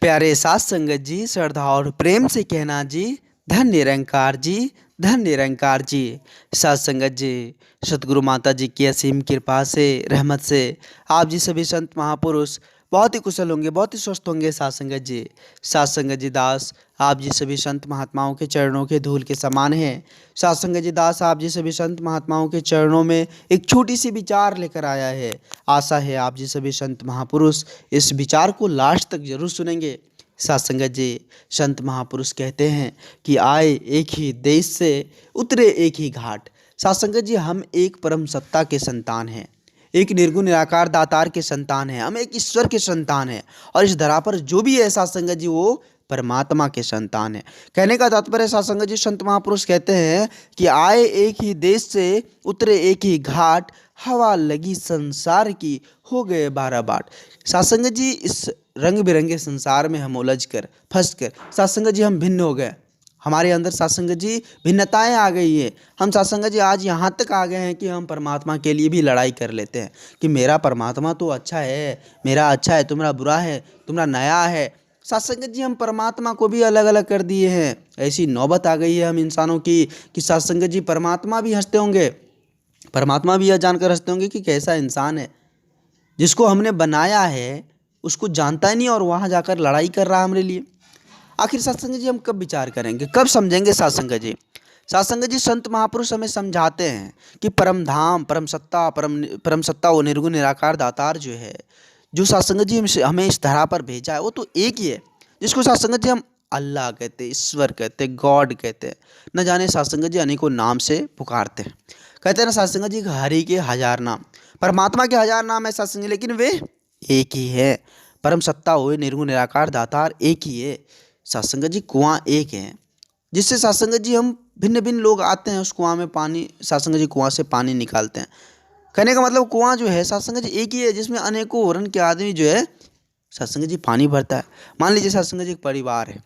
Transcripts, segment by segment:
प्यारे साथ संगत जी, श्रद्धा और प्रेम से कहना जी, धन निरंकार जी, धन निरंकार जी। साथ संगत जी, सतगुरु माता जी की असीम कृपा से, रहमत से आप जी सभी संत महापुरुष बहुत ही कुशल होंगे, बहुत ही स्वस्थ होंगे। साथ संगत जी, साथ संगत जी दास आप जी सभी संत महात्माओं के चरणों के धूल के समान हैं। साथ संगत जी दास आप जी सभी संत महात्माओं के चरणों में एक छोटी सी विचार लेकर आया है। आशा है आप जी सभी संत महापुरुष इस विचार को लास्ट तक जरूर सुनेंगे। साथ संगत जी, संत महापुरुष कहते हैं कि आए एक ही देश से, उतरे एक ही घाट। साथ संगत जी, हम एक परम सत्ता के संतान हैं, एक निर्गुण निराकार दातार के संतान हैं, हम एक ईश्वर के संतान हैं। और इस धरा पर जो भी है साथ संगत जी, वो परमात्मा के संतान है। कहने का तात्पर्य साथ संगत जी, संत महापुरुष कहते हैं कि आए एक ही देश से, उतरे एक ही घाट, हवा लगी संसार की, हो गए 12 बाट। साथ संगत जी, इस रंग बिरंगे संसार में हम उलझ कर, फंस कर साथ संगत जी हम भिन्न हो गए। हमारे अंदर साथ संगत जी भिन्नताएं आ गई है। हम साथ संगत जी आज यहाँ तक आ गए हैं कि हम परमात्मा के लिए भी लड़ाई कर लेते हैं कि मेरा परमात्मा तो अच्छा है, मेरा अच्छा है, तुम्हारा बुरा है, तुम्हारा नया है। साथ संगत जी, हम परमात्मा को भी अलग अलग कर दिए हैं। ऐसी नौबत आ गई है हम इंसानों की कि साथ संगत जी परमात्मा भी हंसते होंगे, परमात्मा भी यह जानकर हंसते होंगे कि कैसा इंसान है, जिसको हमने बनाया है उसको जानता ही नहीं और वहाँ जाकर लड़ाई कर रहा है हमारे लिए। आखिर सत्संग जी हम कब विचार करेंगे, कब समझेंगे सत्संग जी? सत्संग जी, संत महापुरुष हमें समझाते हैं कि परम धाम, परम सत्ता वो निर्गुण निराकार दातार जो है, जो सत्संग जी हमें इस धरा पर भेजा है, वो तो एक ही है, जिसको सत्संग जी हम अल्लाह कहते, ईश्वर कहते, गॉड कहते। न जाने सत्संग जी अनेकों नाम से पुकारते हैं। कहते हैं ना सत्संग जी, हरि के 1000 नाम, परमात्मा के 1000 नाम है सत्संग जी, लेकिन वे एक ही है। परम सत्ता हुए निर्गुण निराकार दातार एक ही है। सत्संग जी, कुआं एक है, जिससे सत्संग जी हम भिन्न भिन्न लोग आते हैं, उस कुआं में पानी, सत्संग जी कुआं से पानी निकालते हैं। कहने का मतलब कुआं जो है सत्संग जी एक ही है, जिसमें अनेकों वर्ण के आदमी जो है सत्संग जी पानी भरता है। मान लीजिए सत्संग जी एक परिवार है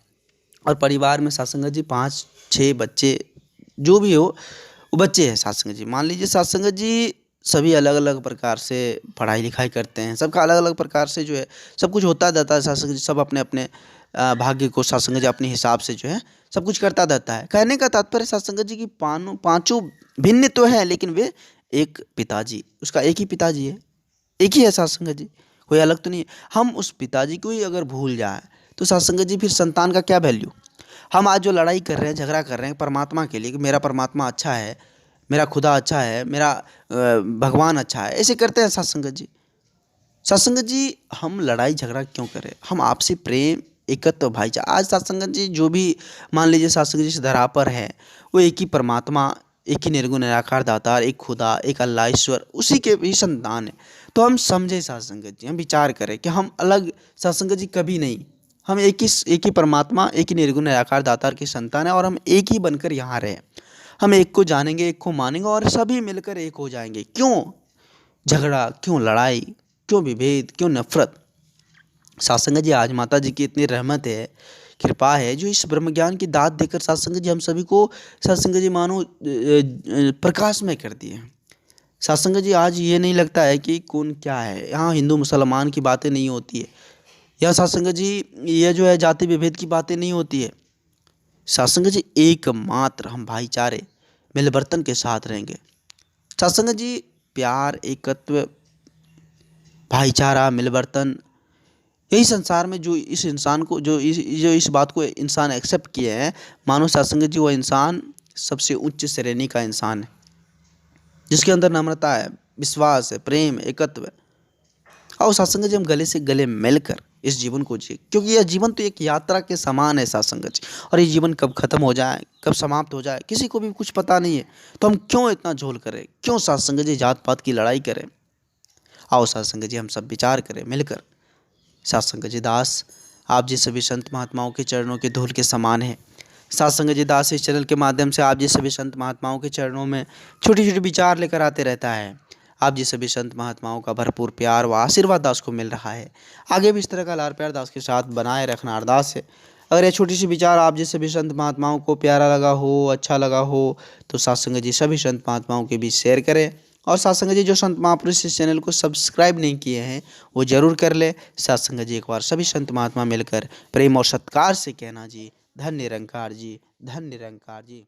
और परिवार में सत्संग जी 5-6 बच्चे, जो भी हो वो बच्चे हैं सत्संग जी। मान लीजिए सत्संग जी सभी अलग अलग प्रकार से पढ़ाई लिखाई करते हैं, सबका अलग अलग प्रकार से जो है सब कुछ होता रहता है। सत्संग जी सब अपने अपने भाग्य को सत्संग जी अपने हिसाब से जो है सब कुछ करता रहता है। कहने का तात्पर्य सत्संग जी की पांचों भिन्न तो है, लेकिन वे एक पिताजी, उसका एक ही पिताजी है, एक ही है सत्संग जी, कोई अलग तो नहीं है। हम उस पिताजी को ही अगर भूल जाए तो सत्संग जी फिर संतान का क्या वैल्यू? हम आज जो लड़ाई कर रहे हैं, झगड़ा कर रहे हैं परमात्मा के लिए कि मेरा परमात्मा अच्छा है, मेरा खुदा अच्छा है, मेरा भगवान अच्छा है, ऐसे करते हैं सत्संग जी। सत्संग जी, हम लड़ाई झगड़ा क्यों करें? हम आपसी प्रेम, एकत्व, भाईचारा। आज सत्संग जी जो भी मान लीजिए सत्संग जी इस धरा पर है, वो एक ही परमात्मा, एक ही निर्गुण निराकार दातार, एक खुदा, एक अल्लाह ईश्वर, उसी के भी संतान है। तो हम समझे सत्संग जी, हम विचार करें कि हम अलग सत्संग जी कभी नहीं, हम एक ही परमात्मा, एक ही निर्गुण निराकार दातार की संतान है, और हम एक ही बनकर यहाँ रहे। हम एक को जानेंगे, एक को मानेंगे और सभी मिलकर एक हो जाएंगे। क्यों झगड़ा, क्यों लड़ाई, क्यों विभेद, क्यों नफरत? सत्संग जी, आज माता जी की इतनी रहमत है, कृपा है, जो इस ब्रह्म ज्ञान की दात देकर सत्संग जी हम सभी को सत्संग जी मानो प्रकाशमय कर दिए हैं। सत्संग जी, आज ये नहीं लगता है कि कौन क्या है, यहाँ हिंदू मुसलमान की बातें नहीं होती है, यहाँ सत्संग जी ये जो है जाति विभेद की बातें नहीं होती है। सत्संग जी एकमात्र हम भाईचारे, मिलवर्तन के साथ रहेंगे। सत्संग जी प्यार, एकत्व, भाईचारा, मिलवर्तन, यही संसार में जो इस इंसान को जो इस बात को इंसान एक्सेप्ट किए हैं, मानो सत्संग जी वो इंसान सबसे उच्च श्रेणी का इंसान है, जिसके अंदर नम्रता है, विश्वास है, प्रेम, एकत्व है। और सत्संग जी हम गले से गले मिलकर इस जीवन को जिए, क्योंकि यह जीवन तो एक यात्रा के समान है सत्संग जी। और ये जीवन कब खत्म हो जाए, कब समाप्त हो जाए, किसी को भी कुछ पता नहीं है। तो हम क्यों इतना झोल करें, क्यों सत्संग जी जात पात की लड़ाई करें? आओ सत्संग जी हम सब विचार करें मिलकर। सत्संग जी दास आप जी सभी संत महात्माओं के चरणों के धूल के समान है। सत्संग जी दास इस चैनल के माध्यम से आप जी सभी संत महात्माओं के चरणों में छोटी छोटी विचार लेकर आते रहता है। आप जी सभी संत महात्माओं का भरपूर प्यार व आशीर्वाद दास को मिल रहा है। आगे भी इस तरह का लाड़ प्यार दास के साथ बनाए रखना अरदास है। अगर ये छोटी सी विचार आप जी सभी संत महात्माओं को प्यारा लगा हो, अच्छा लगा हो, तो सत्संग जी सभी संत महात्माओं के बीच शेयर करें और साथ संगत जी जो संत महापुरुष इस चैनल को सब्सक्राइब नहीं किए हैं वो जरूर कर ले। साथ संगत जी एक बार सभी संत महात्मा मिलकर प्रेम और सत्कार से कहना जी, धन्य निरंकार जी, धन्य निरंकार जी।